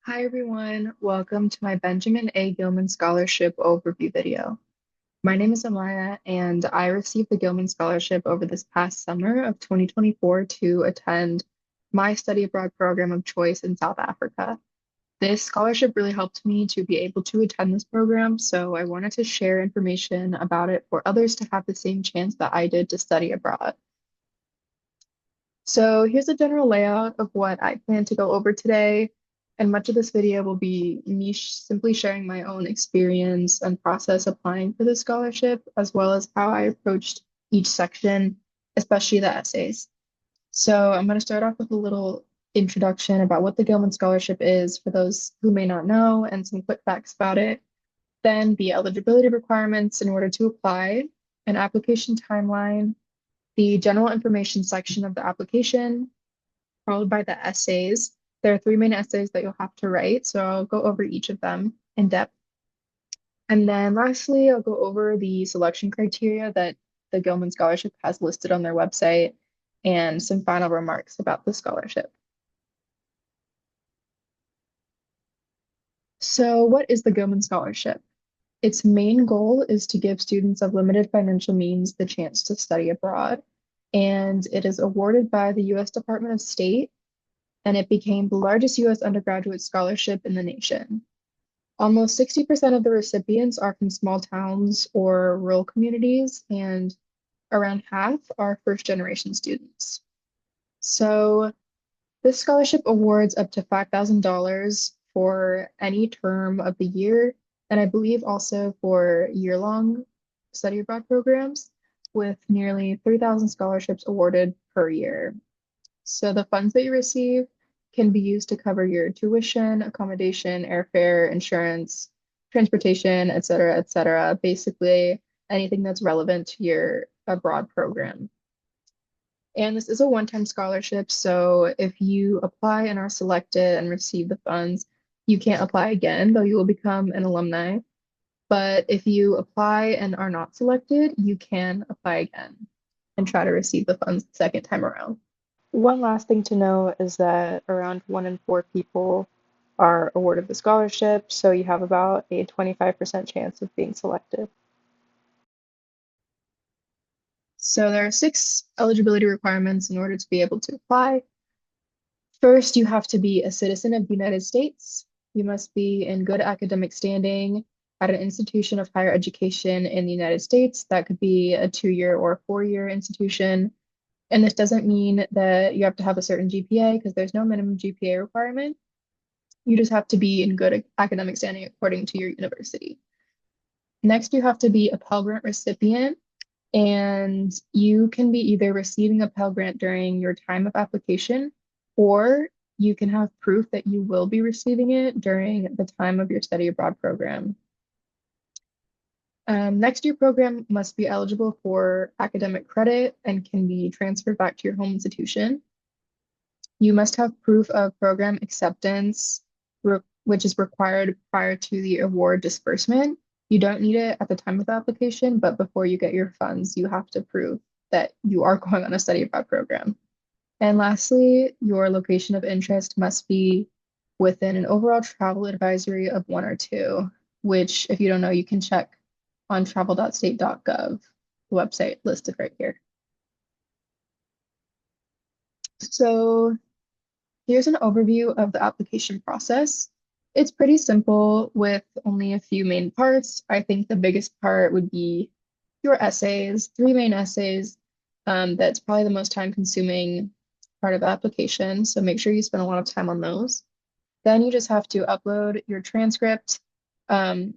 Hi everyone, welcome to my Benjamin A. Gilman Scholarship overview video. My name is Amaya and I received the Gilman Scholarship over this past summer of 2024 to attend my study abroad program of choice in South Africa. This scholarship really helped me to be able to attend this program, so I wanted to share information about it for others to have the same chance that I did to study abroad. So here's a general layout of what I plan to go over today, and much of this video will be me simply sharing my own experience and process applying for the scholarship, as well as how I approached each section, especially the essays. So I'm going to start off with a little introduction about what the Gilman Scholarship is for those who may not know, and some quick facts about it. Then the eligibility requirements in order to apply, an application timeline, the general information section of the application, followed by the essays. There are three main essays that you'll have to write, so I'll go over each of them in depth. And then lastly, I'll go over the selection criteria that the Gilman Scholarship has listed on their website and some final remarks about the scholarship. So, what is the Gilman Scholarship? Its main goal is to give students of limited financial means the chance to study abroad, and it is awarded by the U.S. Department of State, and it became the largest U.S. undergraduate scholarship in the nation. Almost 60% of the recipients are from small towns or rural communities, and around half are first generation students. So, this scholarship awards up to $5,000 for any term of the year, and I believe also for year-long study abroad programs, with nearly 3,000 scholarships awarded per year. So the funds that you receive can be used to cover your tuition, accommodation, airfare, insurance, transportation, et cetera, basically anything that's relevant to your abroad program. And this is a one-time scholarship, so if you apply and are selected and receive the funds, you can't apply again, though you will become an alumni. But if you apply and are not selected, you can apply again and try to receive the funds the second time around. One last thing to know is that around 1 in 4 people are awarded the scholarship, so you have about a 25% chance of being selected. So there are 6 eligibility requirements in order to be able to apply. First, you have to be a citizen of the United States. You must be in good academic standing at an institution of higher education in the United States. That could be a 2-year or a 4-year institution. And this doesn't mean that you have to have a certain GPA because there's no minimum GPA requirement. You just have to be in good academic standing according to your university. Next, you have to be a Pell Grant recipient, and you can be either receiving a Pell Grant during your time of application, or you can have proof that you will be receiving it during the time of your study abroad program. Next year program must be eligible for academic credit and can be transferred back to your home institution. You must have proof of program acceptance, which is required prior to the award disbursement. You don't need it at the time of the application, but before you get your funds, you have to prove that you are going on a study abroad program. And lastly, your location of interest must be within an overall travel advisory of 1 or 2, which, if you don't know, you can check on travel.state.gov, the website listed right here. So here's an overview of the application process. It's pretty simple with only a few main parts. I think the biggest part would be your essays, 3 main essays. That's probably the most time consuming part of the application. So make sure you spend a lot of time on those. Then you just have to upload your transcript. Um,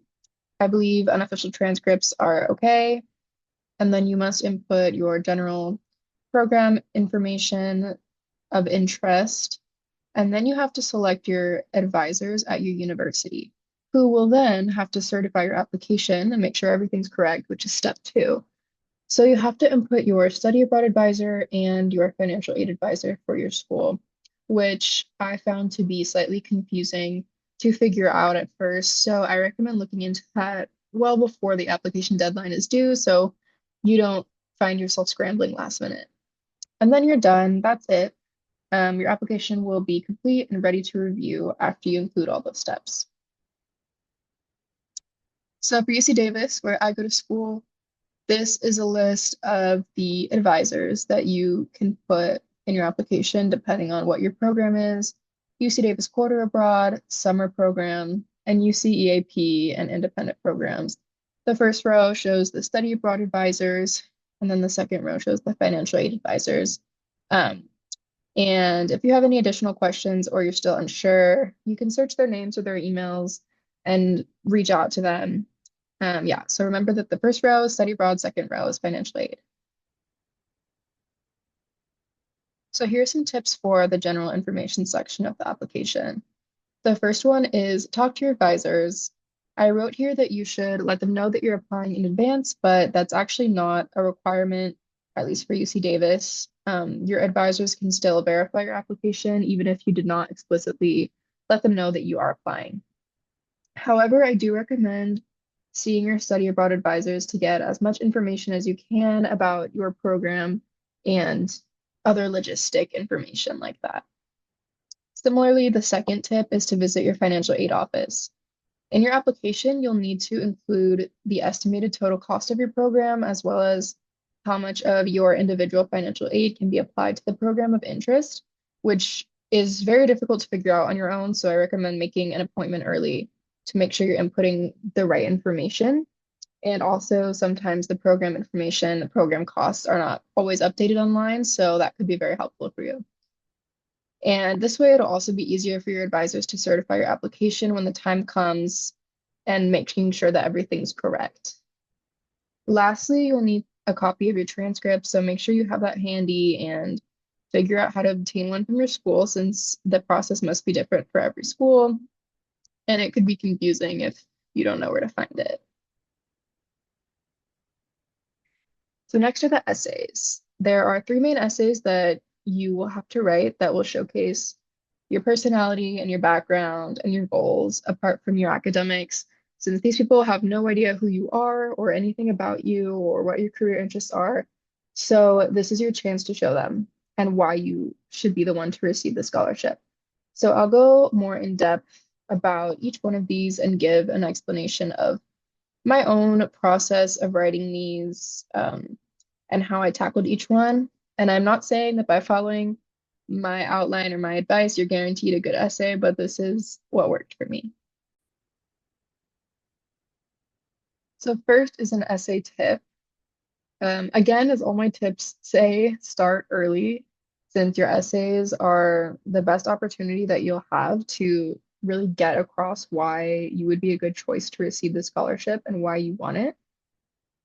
I believe unofficial transcripts are okay. And then you must input your general program information of interest. And then you have to select your advisors at your university, who will then have to certify your application and make sure everything's correct, which is step 2. So you have to input your study abroad advisor and your financial aid advisor for your school, which I found to be slightly confusing to figure out at first. So I recommend looking into that well before the application deadline is due, so you don't find yourself scrambling last minute. And then you're done. That's it. Your application will be complete and ready to review after you include all those steps. So for UC Davis, where I go to school, this is a list of the advisors that you can put in your application depending on what your program is. UC Davis Quarter Abroad, Summer Program, and UC EAP and independent programs. The first row shows the study abroad advisors, and then the second row shows the financial aid advisors. And if you have any additional questions or you're still unsure, you can search their names or their emails and reach out to them. Yeah, so remember that the first row is study abroad, second row is financial aid. So here's some tips for the general information section of the application. The first one is talk to your advisors. I wrote here that you should let them know that you're applying in advance, but that's actually not a requirement, at least for UC Davis. Your advisors can still verify your application, even if you did not explicitly let them know that you are applying. However, I do recommend seeing your study abroad advisors to get as much information as you can about your program and other logistic information like that. Similarly, the second tip is to visit your financial aid office. In your application, you'll need to include the estimated total cost of your program, as well as how much of your individual financial aid can be applied to the program of interest, which is very difficult to figure out on your own. So I recommend making an appointment early to make sure you're inputting the right information. And also, sometimes the program information, the program costs are not always updated online, so that could be very helpful for you. And this way, it'll also be easier for your advisors to certify your application when the time comes and making sure that everything's correct. Lastly, you'll need a copy of your transcript, so make sure you have that handy and figure out how to obtain one from your school, since the process must be different for every school, and it could be confusing if you don't know where to find it. So next are the essays. There are three main essays that you will have to write that will showcase your personality and your background and your goals apart from your academics, since these people have no idea who you are or anything about you or what your career interests are. So this is your chance to show them and why you should be the one to receive the scholarship. So I'll go more in depth about each one of these and give an explanation of my own process of writing these and how I tackled each one. And I'm not saying that by following my outline or my advice, you're guaranteed a good essay, but this is what worked for me. So first is an essay tip. Again, as all my tips say, start early, since your essays are the best opportunity that you'll have to really get across why you would be a good choice to receive the scholarship and why you want it.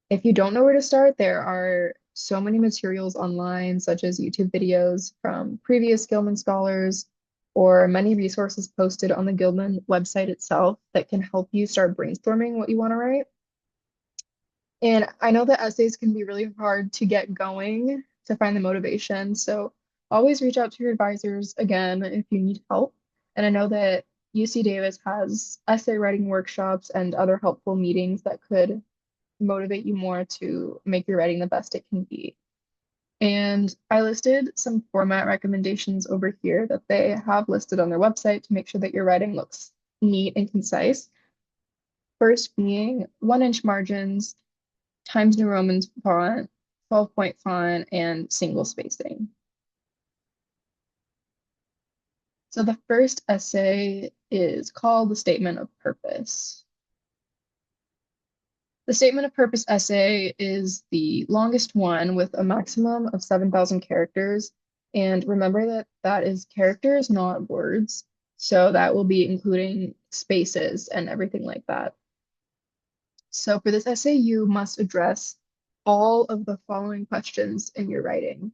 If you don't know where to start, there are so many materials online, such as YouTube videos from previous Gilman scholars, or many resources posted on the Gilman website itself that can help you start brainstorming what you want to write. And I know that essays can be really hard to get going to find the motivation. So always reach out to your advisors again if you need help. And I know that UC Davis has essay writing workshops and other helpful meetings that could motivate you more to make your writing the best it can be. And I listed some format recommendations over here that they have listed on their website to make sure that your writing looks neat and concise. First being 1-inch margins, Times New Roman font, 12-point font, and single spacing. So the first essay is called The Statement of Purpose. The Statement of Purpose essay is the longest one with a maximum of 7,000 characters. And remember that that is characters, not words. So that will be including spaces and everything like that. So for this essay, you must address all of the following questions in your writing.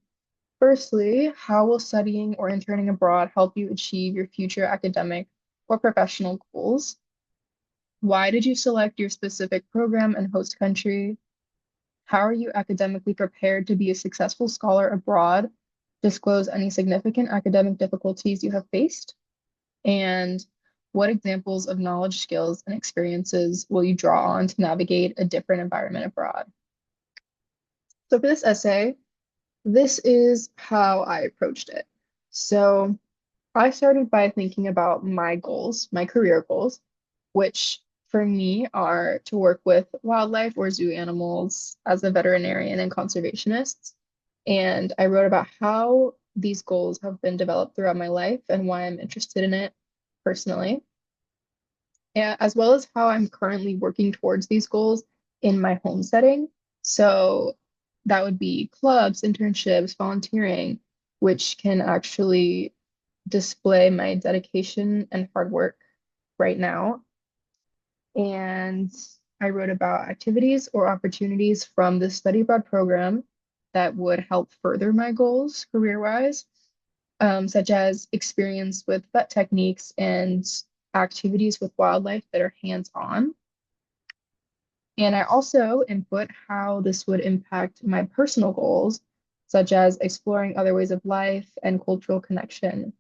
Firstly, how will studying or interning abroad help you achieve your future academic or professional goals? Why did you select your specific program and host country? How are you academically prepared to be a successful scholar abroad? Disclose any significant academic difficulties you have faced. And what examples of knowledge, skills, and experiences will you draw on to navigate a different environment abroad? So for this essay, this is how I approached it. So I started by thinking about my goals, my career goals, which for me are to work with wildlife or zoo animals as a veterinarian and conservationist. And I wrote about how these goals have been developed throughout my life and why I'm interested in it personally, as well as how I'm currently working towards these goals in my home setting. So that would be clubs, internships, volunteering, which can actually display my dedication and hard work right now. And I wrote about activities or opportunities from the study abroad program that would help further my goals career-wise, such as experience with vet techniques and activities with wildlife that are hands-on. And I also input how this would impact my personal goals, such as exploring other ways of life and cultural connection.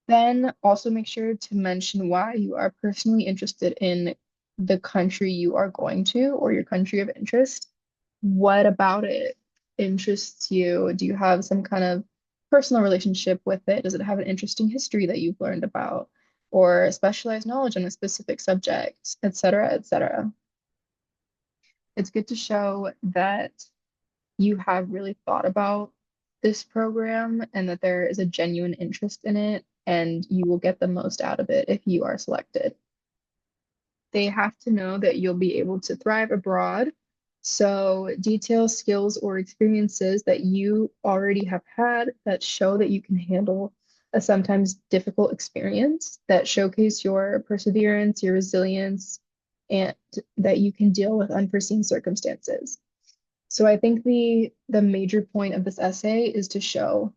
Then also make sure to mention why you are personally interested in the country you are going to or your country of interest. What about it interests you? Do you have some kind of personal relationship with it? Does it have an interesting history that you've learned about or specialized knowledge on a specific subject, et cetera, et cetera? It's good to show that you have really thought about this program and that there is a genuine interest in it, and you will get the most out of it if you are selected. They have to know that you'll be able to thrive abroad. So, detail skills or experiences that you already have had that show that you can handle a sometimes difficult experience, that showcase your perseverance, your resilience, and that you can deal with unforeseen circumstances. So I think the major point of this essay is to show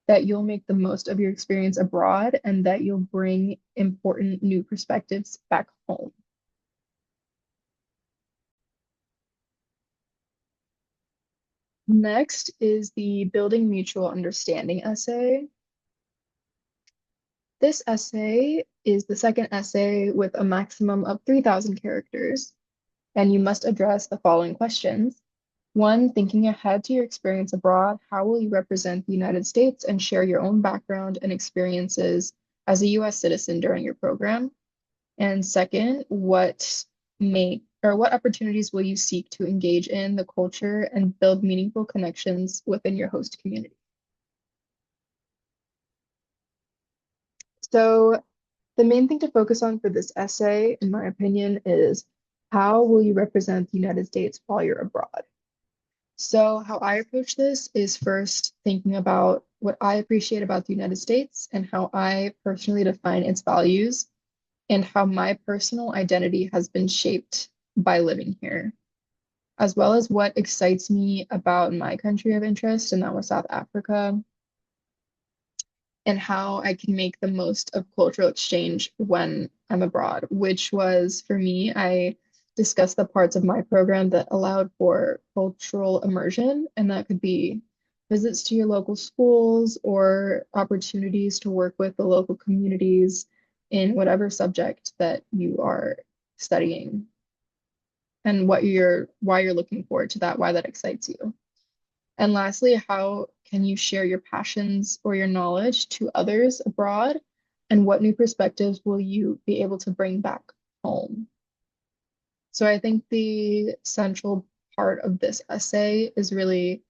that you'll make the most of your experience abroad and that you'll bring important new perspectives back home. Next is the Building Mutual Understanding essay. This essay is the second essay with a maximum of 3,000 characters, and you must address the following questions. One, thinking ahead to your experience abroad, how will you represent the United States and share your own background and experiences as a US citizen during your program? And second, what opportunities will you seek to engage in the culture and build meaningful connections within your host community? So the main thing to focus on for this essay, in my opinion, is how will you represent the United States while you're abroad? So, how I approach this is first thinking about what I appreciate about the United States and how I personally define its values and how my personal identity has been shaped by living here, as well as what excites me about my country of interest, and that was South Africa, and how I can make the most of cultural exchange when I'm abroad, which was for me, I discussed the parts of my program that allowed for cultural immersion, and that could be visits to your local schools or opportunities to work with the local communities in whatever subject that you are studying and why you're looking forward to that, why that excites you. And lastly, how can you share your passions or your knowledge to others abroad? And what new perspectives will you be able to bring back home? So I think the central part of this essay is really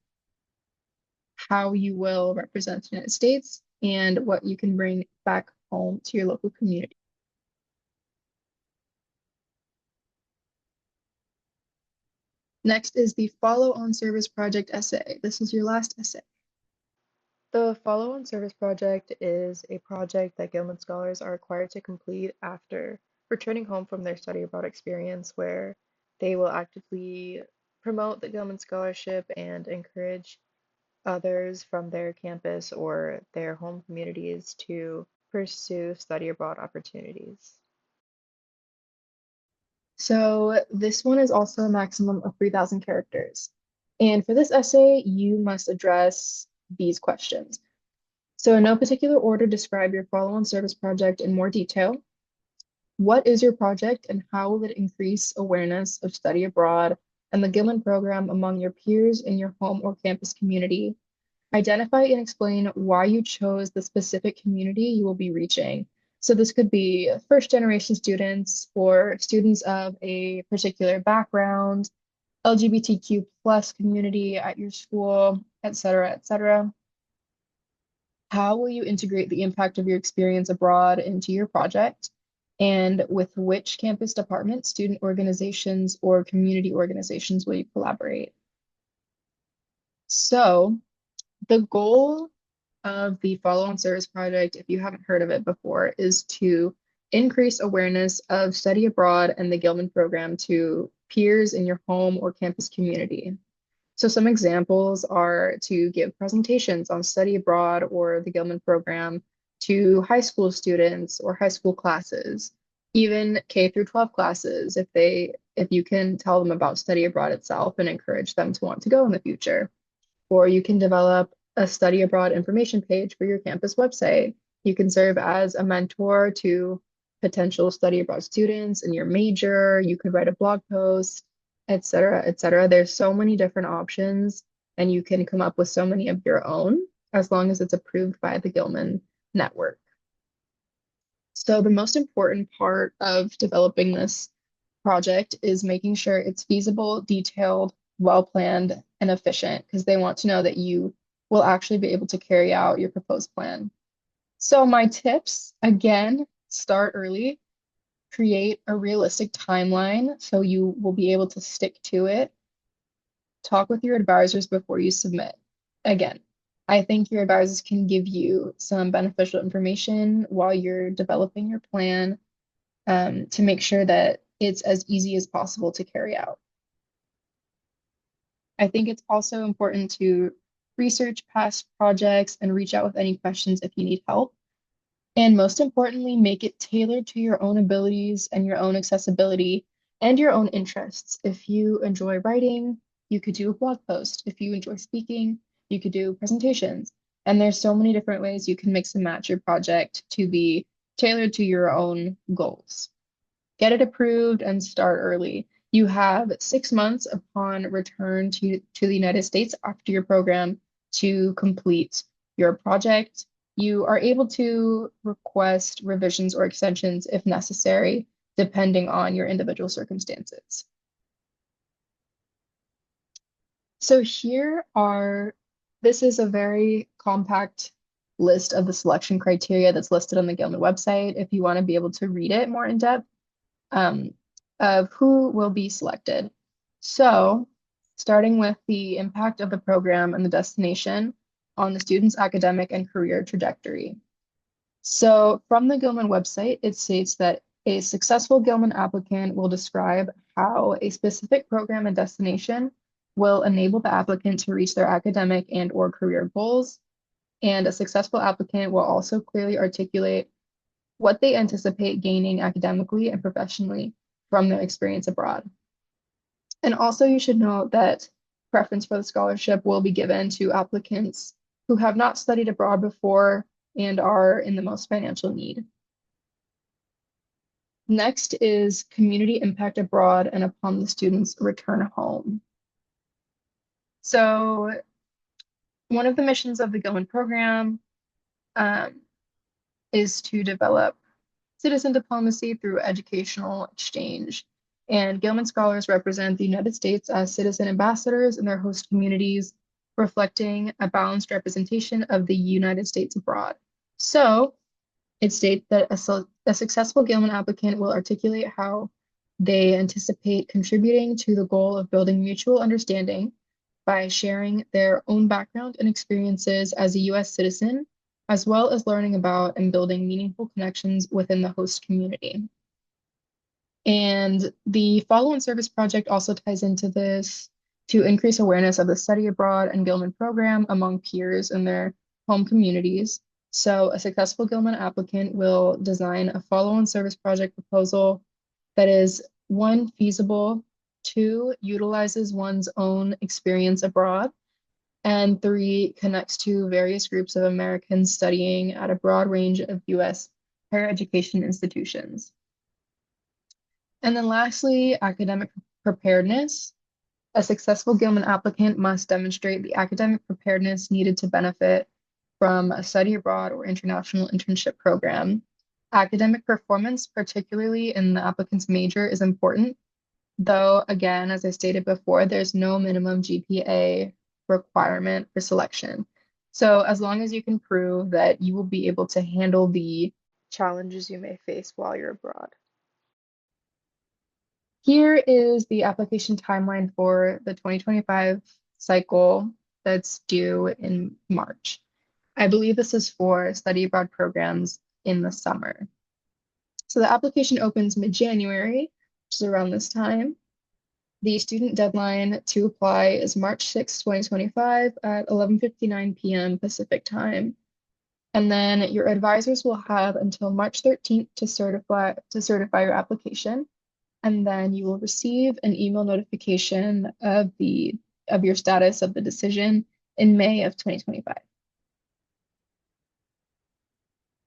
how you will represent the United States and what you can bring back home to your local community. Next is the follow-on service project essay. This is your last essay. The follow-on service project is a project that Gilman scholars are required to complete after returning home from their study abroad experience, where they will actively promote the Gilman Scholarship and encourage others from their campus or their home communities to pursue study abroad opportunities. So this one is also a maximum of 3,000 characters. And for this essay, you must address these questions. So in no particular order, describe your follow-on service project in more detail. What is your project and how will it increase awareness of study abroad and the Gilman program among your peers in your home or campus community? Identify and explain why you chose the specific community you will be reaching. So this could be first generation students or students of a particular background, LGBTQ plus community at your school, et cetera, et cetera. How will you integrate the impact of your experience abroad into your project? And with which campus departments, student organizations, or community organizations will you collaborate? So the goal of the follow-on service project, if you haven't heard of it before, is to increase awareness of study abroad and the Gilman program to peers in your home or campus community. So some examples are to give presentations on study abroad or the Gilman program to high school students or high school classes, even K through 12 classes, if you can tell them about study abroad itself and encourage them to want to go in the future. Or you can develop a study abroad information page for your campus website. You can serve as a mentor to potential study abroad students in your major. You could write a blog post, et cetera, et cetera. There's so many different options, and you can come up with so many of your own as long as it's approved by the Gilman network. So the most important part of developing this project is making sure it's feasible, detailed, well planned, and efficient because they want to know that you will actually be able to carry out your proposed plan. So, my tips again, start early, create a realistic timeline so you will be able to stick to it. Talk with your advisors before you submit. Again, I think your advisors can give you some beneficial information while you're developing your plan to make sure that it's as easy as possible to carry out. I think it's also important to research past projects and reach out with any questions if you need help. And most importantly, make it tailored to your own abilities and your own accessibility and your own interests. If you enjoy writing, you could do a blog post. If you enjoy speaking, you could do presentations. And there's so many different ways you can mix and match your project to be tailored to your own goals. Get it approved and start early. You have 6 months upon return to the United States after your program to complete your project. You are able to request revisions or extensions if necessary, depending on your individual circumstances. So this is a very compact list of the selection criteria that's listed on the Gilman website if you want to be able to read it more in depth. Of who will be selected. So, starting with the impact of the program and the destination on the student's academic and career trajectory. So, from the Gilman website, it states that a successful Gilman applicant will describe how a specific program and destination will enable the applicant to reach their academic and/or career goals. And a successful applicant will also clearly articulate what they anticipate gaining academically and professionally from their experience abroad. And also, you should note that preference for the scholarship will be given to applicants who have not studied abroad before and are in the most financial need. Next is community impact abroad and upon the student's return home. So, one of the missions of the Gilman program is to develop citizen diplomacy through educational exchange. And Gilman scholars represent the United States as citizen ambassadors in their host communities, reflecting a balanced representation of the United States abroad. So it states that a successful Gilman applicant will articulate how they anticipate contributing to the goal of building mutual understanding by sharing their own background and experiences as a U.S. citizen, as well as learning about and building meaningful connections within the host community. And the follow-on service project also ties into this to increase awareness of the study abroad and Gilman program among peers in their home communities. So a successful Gilman applicant will design a follow-on service project proposal that is, one, feasible, two, utilizes one's own experience abroad, and three, connects to various groups of Americans studying at a broad range of U.S. higher education institutions. And then lastly, academic preparedness. A successful Gilman applicant must demonstrate the academic preparedness needed to benefit from a study abroad or international internship program. Academic performance, particularly in the applicant's major, is important, though, again, as I stated before, there's no minimum GPA requirement for selection. So as long as you can prove that you will be able to handle the challenges you may face while you're abroad. Here is the application timeline for the 2025 cycle that's due in March. I believe this is for study abroad programs in the summer. So the application opens mid-January, which is around this time. The student deadline to apply is March 6, 2025 at 11:59 p.m. Pacific time. And then your advisors will have until March 13th to certify your application. And then you will receive an email notification of your status of the decision in May of 2025.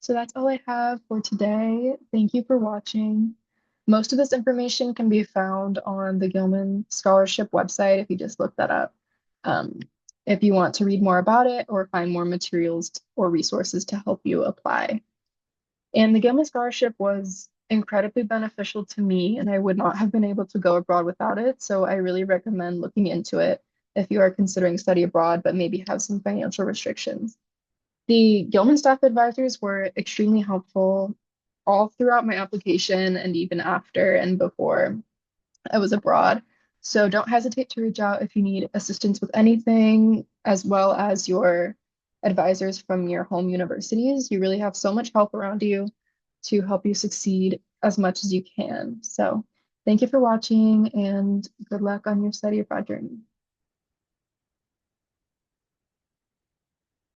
So that's all I have for today. Thank you for watching. Most of this information can be found on the Gilman Scholarship website if you just look that up. Um, if you want to read more about it or find more materials or resources to help you apply. And the Gilman Scholarship was incredibly beneficial to me, and I would not have been able to go abroad without it. So I really recommend looking into it if you are considering study abroad, but maybe have some financial restrictions. The Gilman staff advisors were extremely helpful all throughout my application and even after and before I was abroad. So don't hesitate to reach out if you need assistance with anything, as well as your advisors from your home universities. You really have so much help around you to help you succeed as much as you can. So thank you for watching and good luck on your study abroad journey.